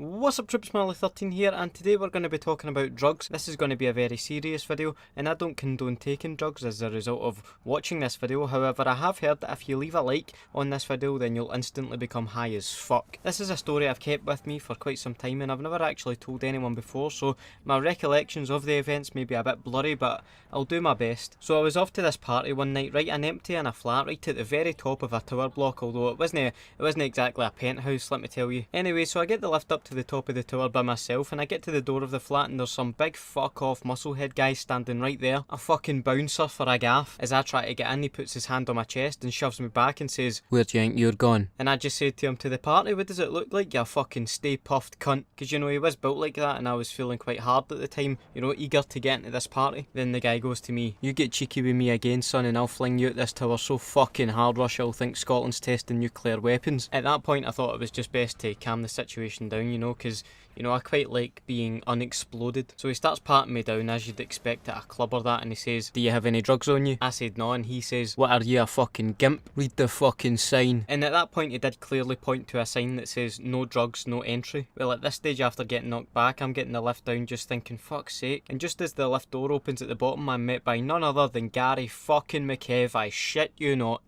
What's up troops, Marley13 here, and today we're going to be talking about drugs. This is going to be a very serious video, and I don't condone taking drugs as a result of watching this video. However, I have heard that if you leave a like on this video, then you'll instantly become high as fuck. This is a story I've kept with me for quite some time, and I've never actually told anyone before, so my recollections of the events may be a bit blurry, but I'll do my best. So I was off to this party one night, right, an empty in a flat right at the very top of a tower block, although it wasn't exactly a penthouse, let me tell you. Anyway, so I get the lift up to the top of the tower by myself, and I get to the door of the flat and there's some big fuck off musclehead guy standing right there, a fucking bouncer for a gaff. As I try to get in, he puts his hand on my chest and shoves me back and says, "Where do you think you're going?" And I just said to him, "To the party. What does it look like, you fucking stay puffed cunt?" Because you know, he was built like that and I was feeling quite hard at the time, you know, eager to get into this party. Then the guy goes to me, "You get cheeky with me again, son, and I'll fling you at this tower so fucking hard Russia will think Scotland's testing nuclear weapons." At that point I thought it was just best to calm the situation down, you know, because you know, I quite like being unexploded. So he starts patting me down as you'd expect at a club or that, and he says, "Do you have any drugs on you?" I said no, and he says, "What are you, a fucking gimp? Read the fucking sign." And at that point he did clearly point to a sign that says, "No drugs, no entry." Well, at this stage, after getting knocked back, I'm getting the lift down just thinking, fuck's sake. And just as the lift door opens at the bottom, I'm met by none other than Gary fucking McKev, I shit you not.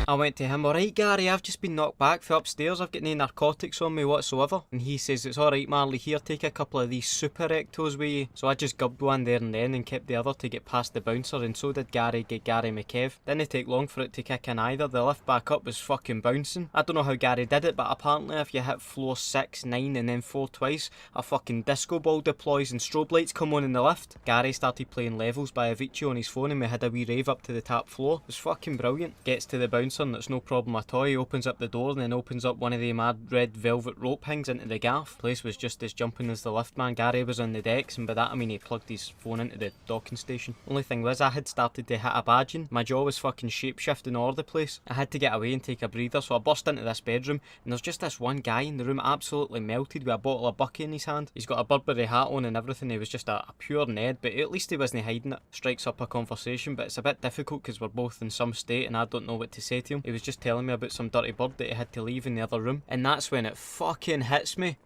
I went to him, "Alright Gary, I've just been knocked back from upstairs, I've got no narcotics on me whatsoever." And he says, "It's alright Marley, here, take a couple of these super ectos with you." So I just gubbed one there and then and kept the other to get past the bouncer, and so did Gary get Gary McKev. Didn't take long for it to kick in either, the lift back up was fucking bouncing. I don't know how Gary did it, but apparently if you hit floor 6, 9 and then 4 twice, a fucking disco ball deploys and strobe lights come on in the lift. Gary started playing Levels by Avicii on his phone and we had a wee rave up to the top floor. It was fucking brilliant. Gets to the bouncer and it's no problem at all. He opens up the door and then opens up one of the mad red velvet rope hangs into the gaff. Place was just as jumping as the lift, man. Gary was on the decks, and by that I mean he plugged his phone into the docking station. Only thing was, I had started to hit a badging. My jaw was fucking shape-shifting all over the place. I had to get away and take a breather, so I burst into this bedroom and there's just this one guy in the room absolutely melted with a bottle of Bucky in his hand. He's got a Burberry hat on and everything. He was just a pure Ned, but at least he wasn't hiding it. Strikes up a conversation, but it's a bit difficult because we're both in some state and I don't know what to say to him. He was just telling me about some dirty bird that he had to leave in the other room, and that's when it fucking hits me.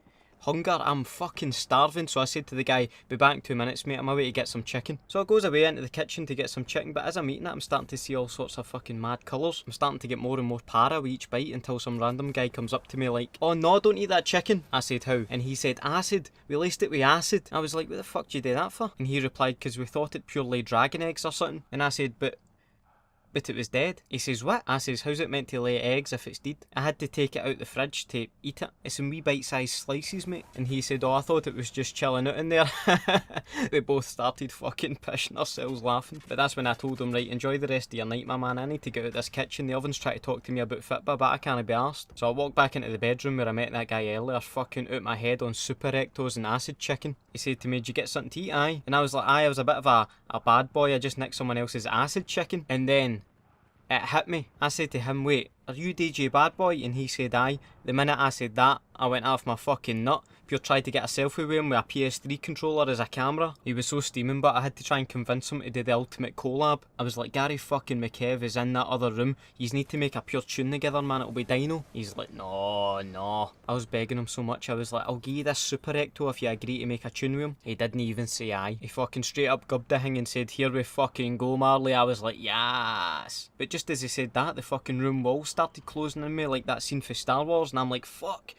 Hunger, I'm fucking starving. So I said to the guy, "Be back in 2 minutes mate, I'm away to get some chicken." So I goes away into the kitchen to get some chicken, but as I'm eating it I'm starting to see all sorts of fucking mad colours. I'm starting to get more and more para with each bite until some random guy comes up to me like, "Oh no, don't eat that chicken." I said, "How?" And he said, "Acid, we laced it with acid." I was like, "What the fuck do you do that for?" And he replied, "Because we thought it pure laid dragon eggs or something." And I said, but it was dead." He says, "What?" I says, "How's it meant to lay eggs if it's dead?" I had to take it out the fridge to eat it. It's in wee bite-sized slices, mate. And he said, "Oh, I thought it was just chilling out in there." We both started fucking pissing ourselves laughing. But that's when I told him, "Right, enjoy the rest of your night, my man. I need to get out of this kitchen. The oven's trying to talk to me about Fitbit, but I can't be arsed." So I walked back into the bedroom where I met that guy earlier, fucking out my head on super ectos and acid chicken. He said to me, "Did you get something to eat?" Aye. And I was like, "Aye, I was a bit of a bad boy. I just nicked someone else's acid chicken." And then it hit me. I said to him, "Wait, are you DJ Bad Boy?" And he said, "Aye." The minute I said that, I went off my fucking nut. Pure tried to get a selfie with him with a PS3 controller as a camera. He was so steaming, but I had to try and convince him to do the ultimate collab. I was like, "Gary fucking McKev is in that other room. You need to make a pure tune together, man. It'll be Dino." He's like, "No, no." I was begging him so much. I was like, "I'll give you this super ecto if you agree to make a tune with him." He didn't even say aye. He fucking straight up gubbed the thing and said, "Here we fucking go, Marley." I was like, "Yes." But just as he said that, the fucking room walls started closing on me like that scene for Star Wars, and I'm like, fuck.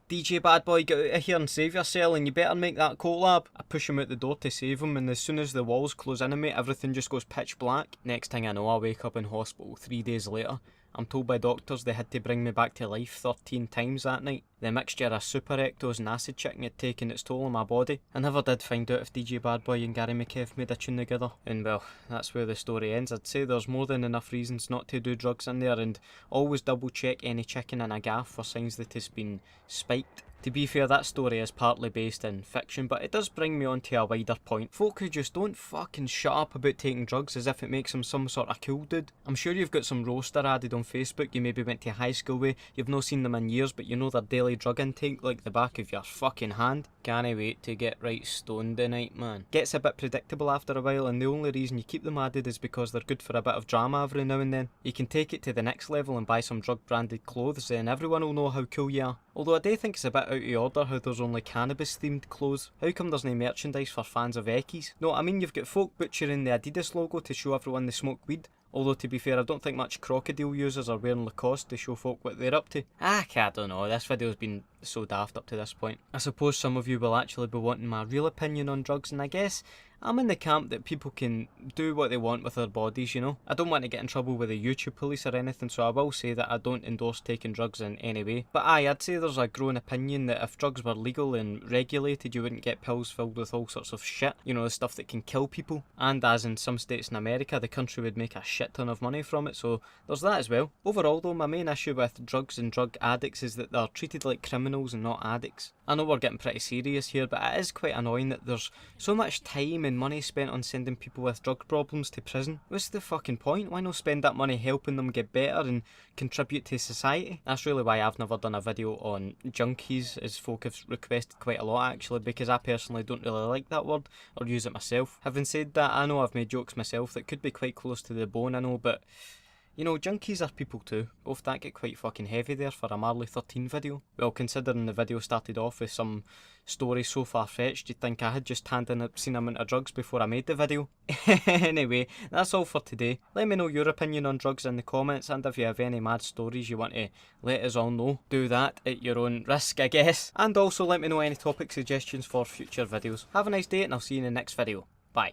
DJ Bad Boy, get out of here and save yourself, and you better make that collab. I push him out the door to save him, and as soon as the walls close in on me, everything just goes pitch black. Next thing I know, I wake up in hospital 3 days later. I'm told by doctors they had to bring me back to life 13 times that night. The mixture of super ectos and acid chicken had taken its toll on my body. I never did find out if DJ Bad Boy and Gary McKev made a tune together. And well, that's where the story ends. I'd say there's more than enough reasons not to do drugs in there, and always double check any chicken in a gaff for signs that it's been spiked. To be fair, that story is partly based in fiction, but it does bring me on to a wider point. Folk who just don't fucking shut up about taking drugs as if it makes them some sort of cool dude. I'm sure you've got some roaster added on Facebook you maybe went to high school with, you've not seen them in years, but you know their daily drug intake like the back of your fucking hand. Can't wait to get right stoned tonight, man. Gets a bit predictable after a while, and the only reason you keep them added is because they're good for a bit of drama every now and then. You can take it to the next level and buy some drug branded clothes, and everyone will know how cool you are. Although I do think it's a bit out of order how there's only cannabis themed clothes. How come there's no merchandise for fans of Eckies? No, I mean, you've got folk butchering the Adidas logo to show everyone they smoke weed. Although, to be fair, I don't think much crocodile users are wearing Lacoste to show folk what they're up to. I don't know, this video's been so daft up to this point. I suppose some of you will actually be wanting my real opinion on drugs, and I guess I'm in the camp that people can do what they want with their bodies, you know. I don't want to get in trouble with the YouTube police or anything, so I will say that I don't endorse taking drugs in any way. But I'd say there's a growing opinion that if drugs were legal and regulated, you wouldn't get pills filled with all sorts of shit, you know, the stuff that can kill people. And as in some states in America, the country would make a shit ton of money from it, so there's that as well. Overall though, my main issue with drugs and drug addicts is that they're treated like criminals and not addicts. I know we're getting pretty serious here, but it is quite annoying that there's so much time and money spent on sending people with drug problems to prison. What's the fucking point? Why not spend that money helping them get better and contribute to society? That's really why I've never done a video on junkies, as folk have requested quite a lot actually, because I personally don't really like that word or use it myself. Having said that, I know I've made jokes myself that could be quite close to the bone, I know, but you know, junkies are people too. Both that get quite fucking heavy there for a Marley 13 video. Well, considering the video started off with some stories so far-fetched, you'd think I had just handed an obscene amount of drugs before I made the video. Anyway, that's all for today. Let me know your opinion on drugs in the comments, and if you have any mad stories you want to let us all know, do that at your own risk, I guess. And also let me know any topic suggestions for future videos. Have a nice day, and I'll see you in the next video. Bye.